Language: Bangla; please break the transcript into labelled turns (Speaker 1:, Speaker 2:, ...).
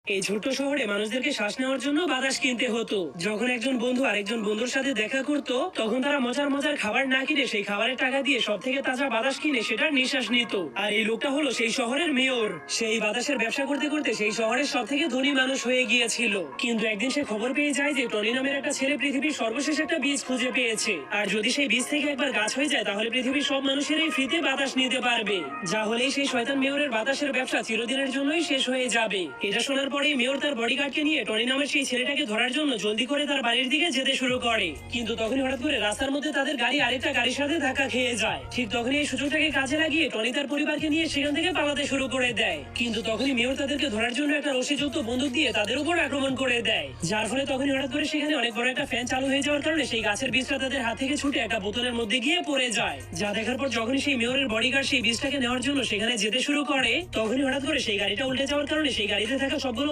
Speaker 1: এই ছোট্ট শহরে মানুষদেরকে শ্বাস নেওয়ার জন্য বাতাস কিনতে হতো। যখন একজন বন্ধু আরেকজন বন্ধুর সাথে দেখা করত, তখন তারা মজার মজার খাবার না কিনে সেই খাবারের টাকা দিয়ে সব থেকে তাজা বাতাস কিনে সেটার নিঃশ্বাস নিত। আর এই লোকটা হলো সেই শহরের মেয়র। সেই বাতাসের ব্যবসা করতে করতে সেই শহরের সব থেকে ধনী মানুষ হয়ে গিয়েছিল। কিন্তু একদিন সে খবর পেয়ে যায় যে টনি নামের একটা ছেলে পৃথিবীর সর্বশেষ একটা বীজ খুঁজে পেয়েছে, আর যদি সেই বীজ থেকে একবার গাছ হয়ে যায় তাহলে পৃথিবীর সব মানুষেরই ফ্রিতে বাতাস নিতে পারবে। যা হলেই সেই শয়তান মেয়রের বাতাসের ব্যবসা চিরদিনের জন্যই শেষ হয়ে যাবে। এটা শোনার পরেই মেয়র তার বডিগার্ডকে নিয়ে টনি নামের সেই ছেলেটাকে ধরার জন্য জলদি করে তার বাড়ির দিকে যেতে শুরু করে। কিন্তু তখনই হঠাৎ করে রাস্তার মধ্যে তাদের গাড়ি আরেকটা গাড়ির সাথে ধাক্কা খেয়ে যায়। ঠিক তখনই এই সুযোগটাকে কাজে লাগিয়ে টনি তার পরিবারকে নিয়ে সেখান থেকে পালাতে শুরু করে দেয়। কিন্তু তখনই মেয়র তাদেরকে ধরার জন্য একটা রশিযুক্ত বন্দুক দিয়ে তাদের উপর আক্রমণ করে দেয়। যার ফলে তখনই হঠাৎ করে সেখানে অনেক বড় একটা ফ্যান চালু হয়ে যাওয়ার কারণে সেই গাছের বীজটা তাদের হাত থেকে ছুটে একটা বোতলের মধ্যে গিয়ে পড়ে যায়। যা দেখার পর যখনই সেই মেয়রের বডিগার্ড সেই বীজটাকে নেওয়ার জন্য সেখানে যেতে শুরু করে, তখনই হঠাৎ করে সেই গাড়িটা উল্টে যাওয়ার কারণে সেই গাড়িতে থাকা সবগুলো